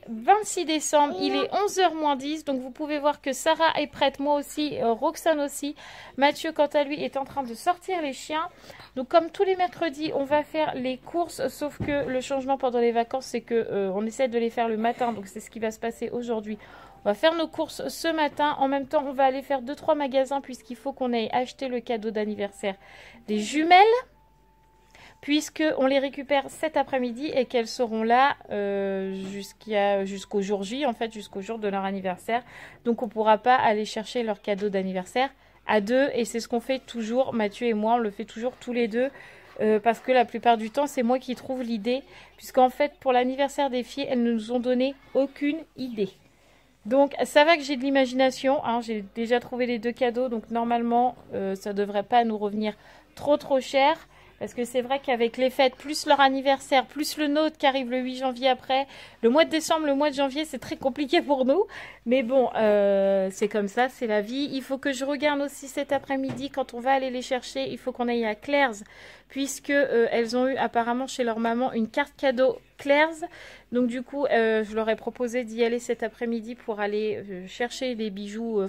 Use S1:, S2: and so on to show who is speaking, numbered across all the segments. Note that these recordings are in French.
S1: 26 décembre, il est 11h moins 10, donc vous pouvez voir que Sarah est prête, moi aussi, Roxane aussi. Mathieu, quant à lui, est en train de sortir les chiens. Donc comme tous les mercredis, on va faire les courses, sauf que le changement pendant les vacances, c'est que on essaie de les faire le matin, donc c'est ce qui va se passer aujourd'hui. On va faire nos courses ce matin. En même temps, on va aller faire 2-3 magasins puisqu'il faut qu'on aille acheter le cadeau d'anniversaire des jumelles. Puisqu'on les récupère cet après-midi et qu'elles seront là jusqu'au jour J, en fait, jusqu'au jour de leur anniversaire. Donc, on ne pourra pas aller chercher leur cadeau d'anniversaire à deux. Et c'est ce qu'on fait toujours, Mathieu et moi, on le fait toujours tous les deux. Parce que la plupart du temps, c'est moi qui trouve l'idée. Puisqu'en fait, pour l'anniversaire des filles, elles ne nous ont donné aucune idée. Donc, ça va que j'ai de l'imagination. Hein, j'ai déjà trouvé les 2 cadeaux. Donc, normalement, ça ne devrait pas nous revenir trop cher. Parce que c'est vrai qu'avec les fêtes, plus leur anniversaire, plus le nôtre qui arrive le 8 janvier après, le mois de décembre, le mois de janvier, c'est très compliqué pour nous. Mais bon, c'est comme ça, c'est la vie. Il faut que je regarde aussi cet après-midi, quand on va aller les chercher, il faut qu'on aille à Claire's, puisque elles ont eu apparemment chez leur maman une carte cadeau Claire's. Donc du coup, je leur ai proposé d'y aller cet après-midi pour aller chercher les bijoux,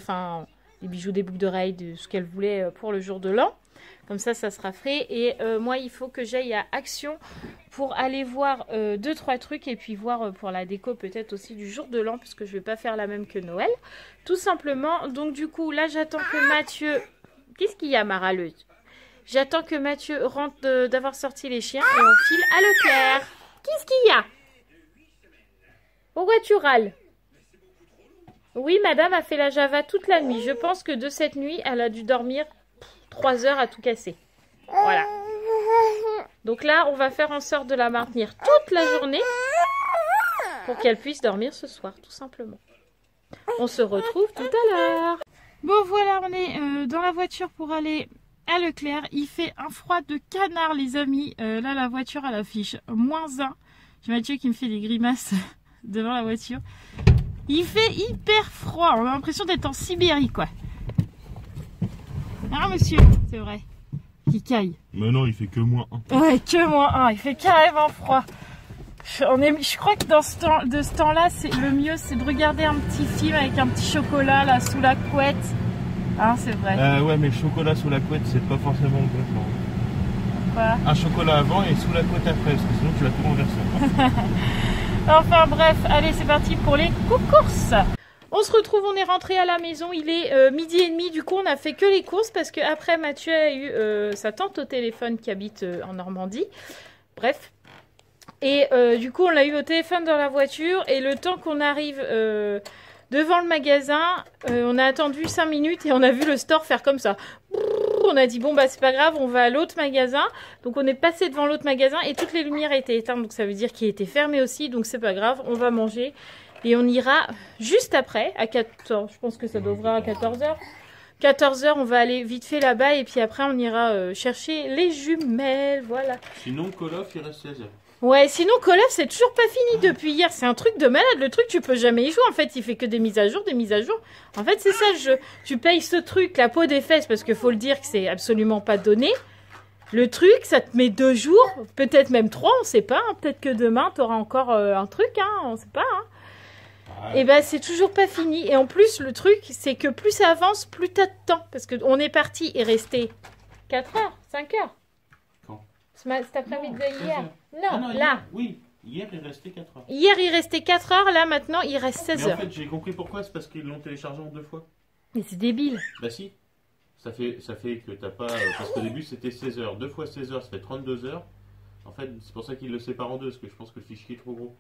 S1: les bijoux, des boucles d'oreilles, de ce qu'elles voulaient pour le jour de l'an. Comme ça sera frais. Et moi, il faut que j'aille à Action pour aller voir 2-3 trucs. Et puis voir pour la déco peut-être aussi du jour de l'an. Parce que je ne vais pas faire la même que Noël. Tout simplement. Donc du coup, là, j'attends que Mathieu... Qu'est-ce qu'il y a, ma râleuse? J'attends que Mathieu rentre d'avoir sorti les chiens. Et on file à Leclerc. Qu'est-ce qu'il y a? Pourquoi tu râles? Oui, madame a fait la Java toute la nuit. Je pense que de cette nuit, elle a dû dormir 3 heures à tout casser. Voilà. Donc là, on va faire en sorte de la maintenir toute la journée pour qu'elle puisse dormir ce soir, tout simplement. On se retrouve tout à l'heure. Bon, voilà, on est dans la voiture pour aller à Leclerc. Il fait un froid de canard, les amis. Là, la voiture, elle affiche -1. J'ai Mathieu qui me fait des grimaces devant la voiture. Il fait hyper froid. On a l'impression d'être en Sibérie, quoi. Ah, monsieur, c'est vrai. Qui caille.
S2: Mais non, il fait que -1.
S1: Ouais, que -1. Il fait carrément froid. Je crois que dans ce temps-là, le mieux, c'est de regarder un petit film avec un petit chocolat là sous la couette. Hein, c'est vrai.
S2: Ouais, mais le chocolat sous la couette, c'est pas forcément le bon plan.
S1: Quoi?
S2: Un chocolat avant et sous la couette après, parce que sinon tu vas tout renverser.
S1: Enfin bref, allez, c'est parti pour les courses. On se retrouve, on est rentré à la maison, il est 12h30, du coup on a fait que les courses parce que après Mathieu a eu sa tante au téléphone qui habite en Normandie. Bref. Et du coup on l'a eu au téléphone dans la voiture et le temps qu'on arrive devant le magasin, on a attendu 5 minutes et on a vu le store faire comme ça. On a dit bon bah c'est pas grave, on va à l'autre magasin. Donc on est passé devant l'autre magasin et toutes les lumières étaient éteintes, donc ça veut dire qu'il était fermé aussi, donc c'est pas grave, on va manger. Et on ira juste après, à 14h, je pense que ça doit ouvrir à 14h. 14h, on va aller vite fait là-bas et puis après on ira chercher les jumelles, voilà.
S2: Sinon, Call of, il reste 16h.
S1: Ouais, sinon Call of, c'est toujours pas fini depuis hier. C'est un truc de malade, le truc tu peux jamais y jouer. En fait, il fait que des mises à jour, des mises à jour. En fait, c'est ça le jeu. Tu payes ce truc, la peau des fesses, parce qu'il faut le dire que c'est absolument pas donné. Le truc, ça te met 2 jours, peut-être même 3, on sait pas. Hein. Peut-être que demain, tu auras encore un truc, hein, on sait pas. Hein. Et ben c'est toujours pas fini. Et en plus, le truc, c'est que plus ça avance, plus t'as de temps. Parce qu'on est parti et resté 4 heures, 5 heures.
S2: Quand?
S1: Cet après-midi de hier.
S2: Non,
S1: là.
S2: Hier, oui, hier il restait 4 heures.
S1: Hier, il restait 4 heures. Là, maintenant, il reste 16
S2: Mais
S1: heures.
S2: en fait, j'ai compris pourquoi. C'est parce qu'ils l'ont téléchargé en 2 fois.
S1: Mais c'est débile.
S2: Bah si. Ça fait que t'as pas... Parce qu'au début, c'était 16 heures. 2 fois 16 heures, ça fait 32 heures. En fait, c'est pour ça qu'ils le séparent en 2. Parce que je pense que le fichier est trop gros.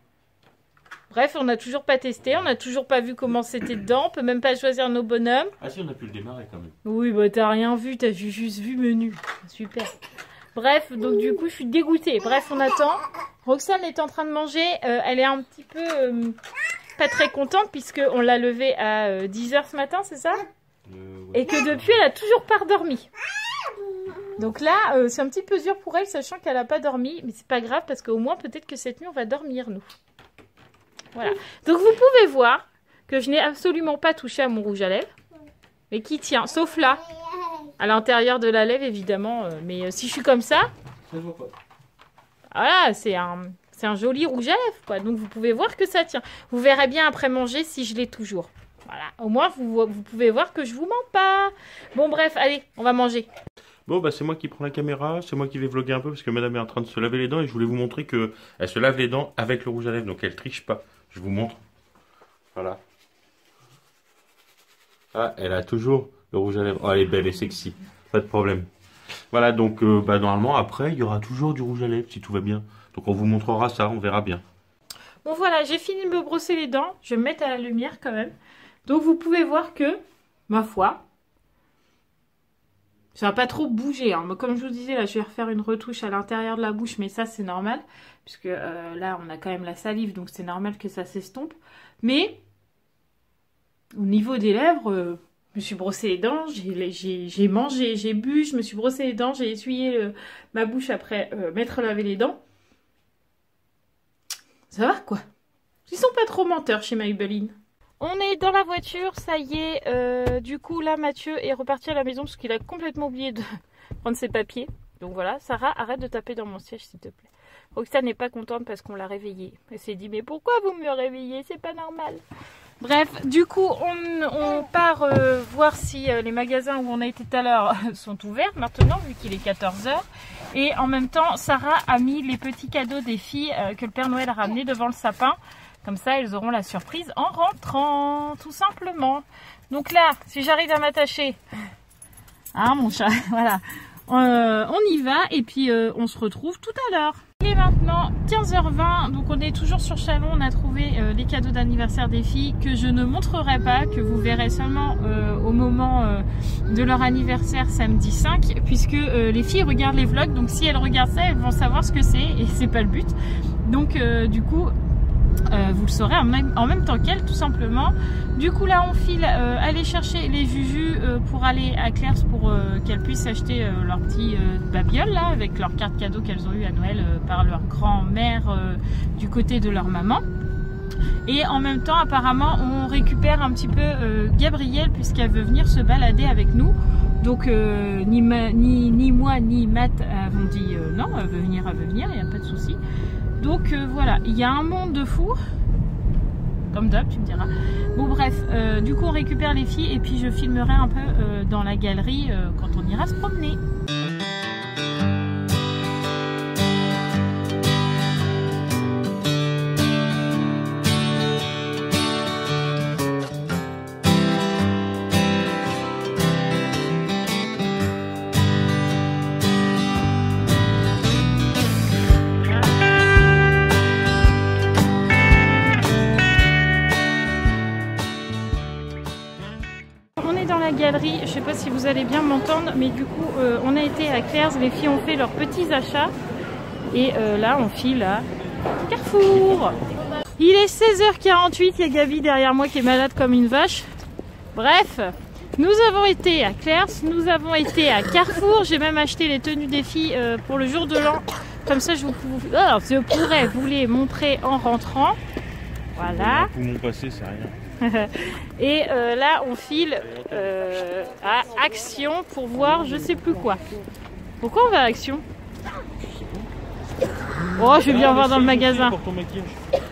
S1: Bref, on n'a toujours pas testé, on n'a toujours pas vu comment c'était dedans, on peut même pas choisir nos bonhommes.
S2: Ah si, on a pu le démarrer quand même.
S1: Oui, bah t'as rien vu, t'as juste vu menu. Super. Bref, donc du coup, je suis dégoûtée. Bref, on attend. Roxane est en train de manger, elle est un petit peu pas très contente puisqu'on l'a levée à 10h ce matin, c'est ça?
S2: Ouais.
S1: Et que depuis, elle a toujours pas redormi. Donc là, c'est un petit peu dur pour elle, sachant qu'elle a pas dormi, mais c'est pas grave parce qu'au moins, peut-être que cette nuit, on va dormir, nous. Voilà. Donc vous pouvez voir que je n'ai absolument pas touché à mon rouge à lèvres. Mais qui tient, sauf là. À l'intérieur de la lèvre évidemment. Mais si je suis comme ça.
S2: Ça se voit pas.
S1: Voilà, C'est un joli rouge à lèvres, quoi. Donc, vous pouvez voir que ça tient. Vous verrez bien après manger si je l'ai toujours. Voilà. Au moins, vous pouvez voir que je vous mens pas. Bon, bref, allez, on va manger.
S2: Bon, bah c'est moi qui prends la caméra, c'est moi qui vais vlogger un peu parce que madame est en train de se laver les dents et je voulais vous montrer que elle se lave les dents avec le rouge à lèvres, donc elle triche pas. Je vous montre. Voilà. Ah, elle a toujours le rouge à lèvres. Oh, elle est belle et sexy, pas de problème. Voilà, donc bah, normalement après il y aura toujours du rouge à lèvres si tout va bien. Donc on vous montrera ça, on verra bien.
S1: Bon voilà, j'ai fini de me brosser les dents, je vais me mettre à la lumière quand même. Donc vous pouvez voir que, ma foi, ça va pas trop bouger, hein. Comme je vous disais, là, je vais refaire une retouche à l'intérieur de la bouche, mais ça, c'est normal. Puisque là, on a quand même la salive, donc c'est normal que ça s'estompe. Mais, au niveau des lèvres, je me suis brossé les dents, j'ai mangé, j'ai bu, je me suis brossé les dents, j'ai essuyé ma bouche après m'être lavé les dents. Ça va, quoi. Ils sont pas trop menteurs chez Maybelline. On est dans la voiture, ça y est. Du coup, là, Mathieu est reparti à la maison parce qu'il a complètement oublié de prendre ses papiers. Donc voilà, Sarah, arrête de taper dans mon siège, s'il te plaît. Roxane n'est pas contente parce qu'on l'a réveillée. Elle s'est dit, mais pourquoi vous me réveillez? C'est pas normal. Bref, du coup, on part voir si les magasins où on a été tout à l'heure sont ouverts maintenant, vu qu'il est 14 h. Et en même temps, Sarah a mis les petits cadeaux des filles que le Père Noël a ramenés devant le sapin. Comme ça, elles auront la surprise en rentrant, tout simplement. Donc là, si j'arrive à m'attacher, hein, mon chat, voilà, on y va et puis on se retrouve tout à l'heure. Il est maintenant 15 h 20, donc on est toujours sur Chalon. On a trouvé les cadeaux d'anniversaire des filles que je ne montrerai pas, que vous verrez seulement au moment de leur anniversaire samedi 5, puisque les filles regardent les vlogs. Donc si elles regardent ça, elles vont savoir ce que c'est et c'est pas le but. Donc du coup... vous le saurez en même temps qu'elle, tout simplement. Du coup là on file aller chercher les jujus pour aller à Claire's pour qu'elles puissent acheter leur petit babiole là, avec leur carte cadeau qu'elles ont eu à Noël par leur grand-mère du côté de leur maman. Et en même temps apparemment on récupère un petit peu Gabrielle puisqu'elle veut venir se balader avec nous. Donc ni moi ni Matt avons dit non, elle veut venir, il n'y a pas de souci. Donc voilà, il y a un monde de fou, comme d'hab, tu me diras. Bon bref, du coup on récupère les filles et puis je filmerai un peu dans la galerie quand on ira se promener. Galerie, je sais pas si vous allez bien m'entendre, mais du coup on a été à Claire's, les filles ont fait leurs petits achats et là on file à Carrefour. Il est 16 h 48, il y a Gabi derrière moi qui est malade comme une vache. Bref, nous avons été à Claire's, nous avons été à Carrefour, j'ai même acheté les tenues des filles pour le jour de l'an, comme ça je pourrais vous les montrer en rentrant. Voilà.
S2: Pour mon passé, c'est rien.
S1: Et là on file à Action pour voir je sais plus quoi. Pourquoi on va à Action? Oh, je vais bien voir dans le magasin.
S2: Pour ton maquillage.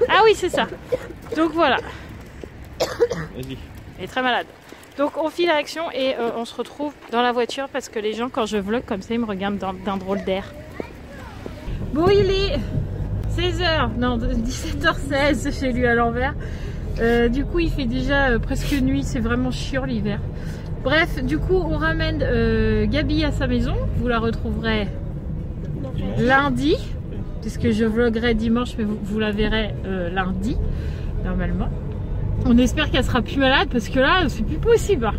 S1: Ah oui, c'est ça. Donc voilà.
S2: Vas-y.
S1: Elle est très malade. Donc on file à Action et on se retrouve dans la voiture parce que les gens quand je vlog comme ça ils me regardent d'un drôle d'air. Bon, il est 16 h, non 17 h 16 chez lui à l'envers. Du coup il fait déjà presque nuit, c'est vraiment chiant l'hiver. Bref, du coup on ramène Gabi à sa maison, vous la retrouverez lundi, puisque je vloguerai dimanche, mais vous la verrez lundi, normalement. On espère qu'elle sera plus malade, parce que là c'est plus possible.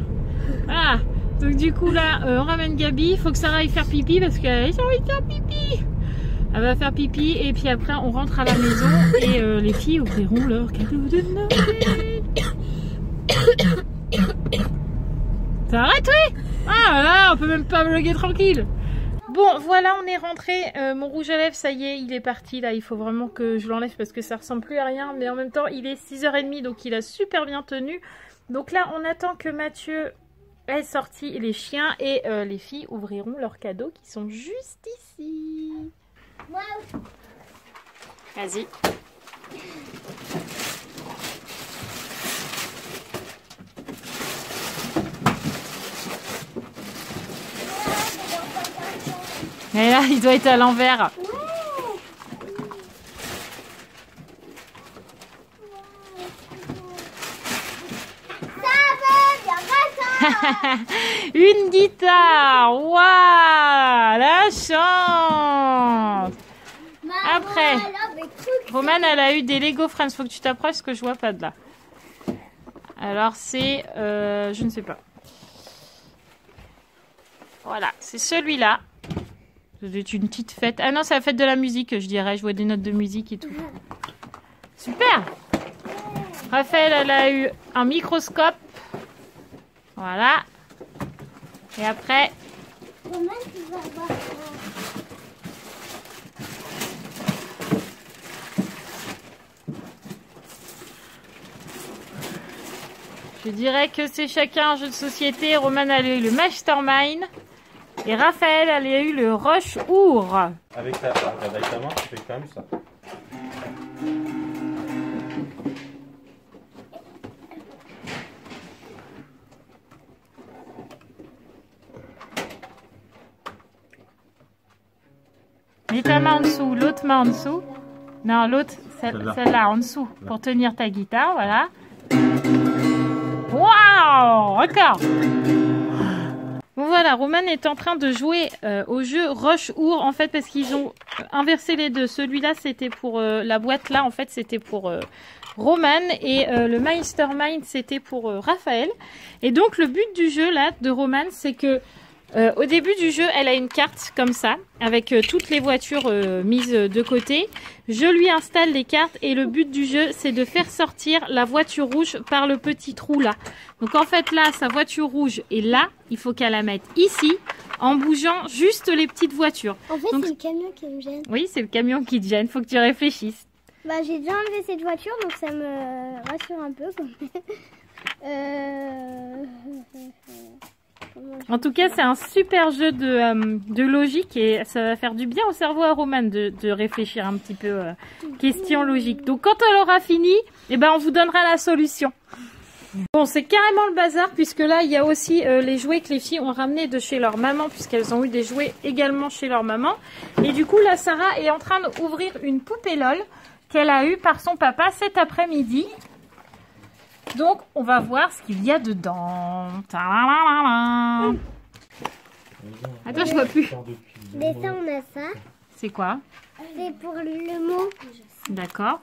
S1: Voilà, donc du coup là on ramène Gabi, il faut que Sarah aille faire pipi, parce qu'elle a envie de faire pipi. Elle va faire pipi et puis après on rentre à la maison et les filles ouvriront leur cadeau de Noël. Ça arrête, oui. Ah là, on peut même pas vlogger tranquille. Bon voilà, on est rentré. Mon rouge à lèvres, ça y est, il est parti là. Il faut vraiment que je l'enlève parce que ça ressemble plus à rien. Mais en même temps, il est 6 h 30, donc il a super bien tenu. Donc là, on attend que Mathieu ait sorti les chiens et les filles ouvriront leurs cadeaux qui sont juste ici. Vas-y. Et là, il doit être à l'envers. Une guitare. Waouh, la chance. Après, Romane, elle a eu des Lego Friends. Faut que tu t'approches parce que je vois pas de là. Alors c'est, je ne sais pas. Voilà, c'est celui-là. C'est une petite fête. Ah non, c'est la fête de la musique, je dirais. Je vois des notes de musique et tout. Super. Raphaël, elle a eu un microscope. Voilà. Et après... Je dirais que c'est chacun un jeu de société. Romane, elle a eu le Mastermind. Et Raphaël, elle a eu le Rush Our.
S2: Avec ta main, tu fais quand même ça.
S1: Mets ta main en dessous, l'autre main en dessous. Non, l'autre, celle-là en dessous, pour tenir ta guitare, voilà. Waouh, d'accord. Bon voilà, Romane est en train de jouer au jeu Rush Our, en fait, parce qu'ils ont inversé les deux. Celui-là, c'était pour la boîte là, en fait, c'était pour Romane, et le Mastermind, c'était pour Raphaël. Et donc, le but du jeu là de Romane, c'est que au début du jeu, elle a une carte comme ça, avec toutes les voitures mises de côté. Je lui installe les cartes et le but du jeu, c'est de faire sortir la voiture rouge par le petit trou là. Donc en fait là, sa voiture rouge est là. Il faut qu'elle la mette ici, en bougeant juste les petites voitures.
S3: En fait, c'est le camion qui me gêne.
S1: Oui, c'est le camion qui te gêne. Faut que tu réfléchisses.
S3: Bah, j'ai déjà enlevé cette voiture, donc ça me rassure un peu.
S1: En tout cas, c'est un super jeu de logique et ça va faire du bien au cerveau à Romane de réfléchir un petit peu question logique. Donc, quand elle aura fini, eh ben, on vous donnera la solution. Bon, c'est carrément le bazar puisque là, il y a aussi les jouets que les filles ont ramenés de chez leur maman puisqu'elles ont eu des jouets également chez leur maman. Et du coup, là, Sarah est en train d'ouvrir une poupée LOL qu'elle a eue par son papa cet après-midi. Donc, on va voir ce qu'il y a dedans. Attends, je vois plus.
S3: Mais ça, on a ça.
S1: C'est quoi?
S3: C'est pour le mot.
S1: D'accord.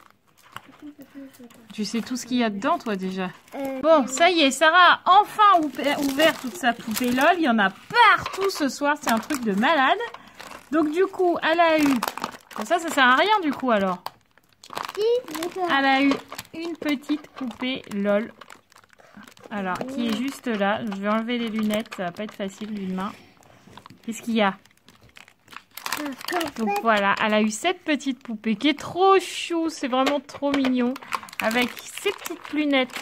S1: Tu sais tout ce qu'il y a dedans, toi, déjà. Bon, ça y est, Sarah a enfin ouvert toute sa poupée LOL. Il y en a partout ce soir. C'est un truc de malade. Donc, du coup, elle a eu... Bon, ça sert à rien, du coup, alors. Elle a eu une petite poupée LOL. Alors, qui est juste là. Je vais enlever les lunettes. Ça va pas être facile d'une main. Qu'est-ce qu'il y a? Donc voilà, elle a eu cette petite poupée qui est trop chou. C'est vraiment trop mignon. Avec ces petites lunettes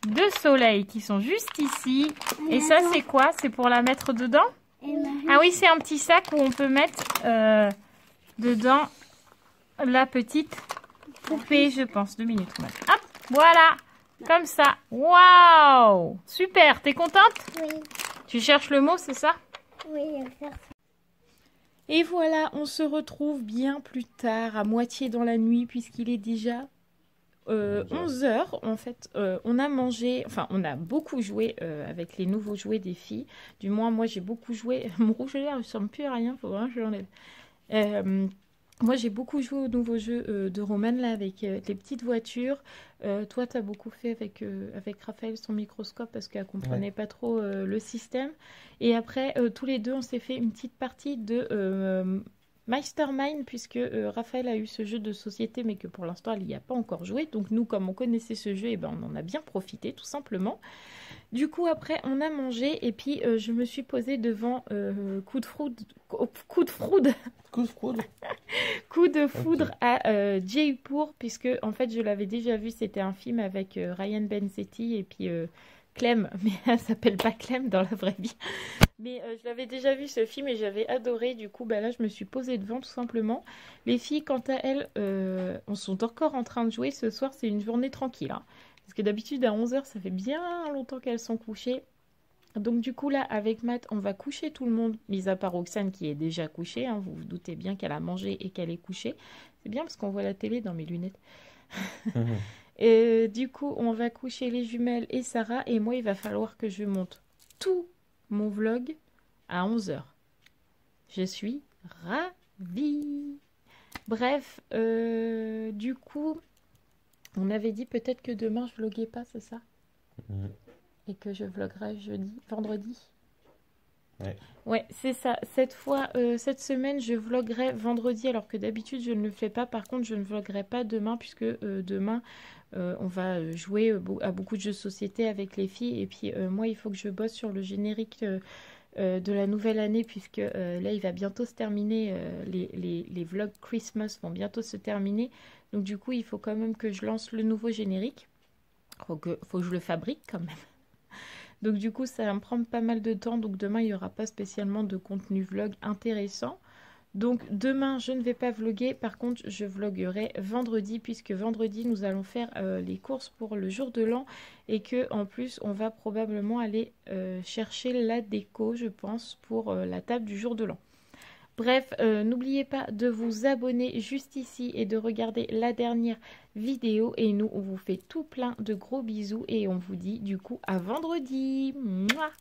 S1: de soleil qui sont juste ici. Et ça, c'est quoi? C'est pour la mettre dedans? Ah oui, c'est un petit sac où on peut mettre dedans la petite poupée, je pense. 2 minutes. Hop, voilà. Comme ça. Waouh! Super, t'es contente?
S3: Oui.
S1: Tu cherches le mot, c'est ça?
S3: Oui, faire ça.
S1: Et voilà, on se retrouve bien plus tard, à moitié dans la nuit, puisqu'il est déjà 11 heures. En fait, on a mangé, enfin, on a beaucoup joué avec les nouveaux jouets des filles. Du moins, moi, j'ai beaucoup joué. Mon rouge à lèvres ne ressemble plus à rien, faut vraiment que je l'enlève. Moi, j'ai beaucoup joué aux nouveaux jeux de Romane, là, avec les petites voitures. Toi, tu as beaucoup fait avec Raphaël son microscope parce qu'elle ne comprenait pas trop le système. Et après, tous les deux, on s'est fait une petite partie de Mastermind puisque Raphaël a eu ce jeu de société, mais que pour l'instant, elle n'y a pas encore joué. Donc nous, comme on connaissait ce jeu, eh ben, on en a bien profité, tout simplement. Du coup, après, on a mangé et puis je me suis posée devant coup de foudre à Jaipur, puisque en fait, je l'avais déjà vu, c'était un film avec Ryan Bensetti et puis Clem, mais elle s'appelle pas Clem dans la vraie vie. Mais je l'avais déjà vu ce film et j'avais adoré. Du coup, bah là, je me suis posée devant tout simplement. Les filles, quant à elles, on sont encore en train de jouer. Ce soir, c'est une journée tranquille, hein. Parce que d'habitude, à 11 h, ça fait bien longtemps qu'elles sont couchées. Donc du coup, là, avec Matt, on va coucher tout le monde, mis à part Roxane qui est déjà couchée, hein. Vous vous doutez bien qu'elle a mangé et qu'elle est couchée. C'est bien parce qu'on voit la télé dans mes lunettes. Et du coup, on va coucher les jumelles et Sarah. Et moi, il va falloir que je monte tout mon vlog à 11 h. Je suis ravie. Bref, du coup, on avait dit peut-être que demain je vloguais pas, c'est ça? Et que je vloguerai vendredi. Ouais, c'est ça. Cette fois, cette semaine, je vloguerai vendredi, alors que d'habitude, je ne le fais pas. Par contre, je ne vloguerai pas demain, puisque demain, on va jouer à beaucoup de jeux de société avec les filles. Et puis, moi, il faut que je bosse sur le générique de la nouvelle année, puisque là, il va bientôt se terminer. Les vlogs Christmas vont bientôt se terminer. Donc, du coup, il faut quand même que je lance le nouveau générique. Faut que je le fabrique quand même. Donc du coup, ça va me prendre pas mal de temps. Donc demain, il n'y aura pas spécialement de contenu vlog intéressant. Donc demain, je ne vais pas vloguer. Par contre, je vloguerai vendredi, puisque vendredi, nous allons faire les courses pour le jour de l'an. Et que en plus, on va probablement aller chercher la déco, je pense, pour la table du jour de l'an. Bref, n'oubliez pas de vous abonner juste ici et de regarder la dernière vidéo. Et nous, on vous fait tout plein de gros bisous et on vous dit du coup à vendredi. Mouah.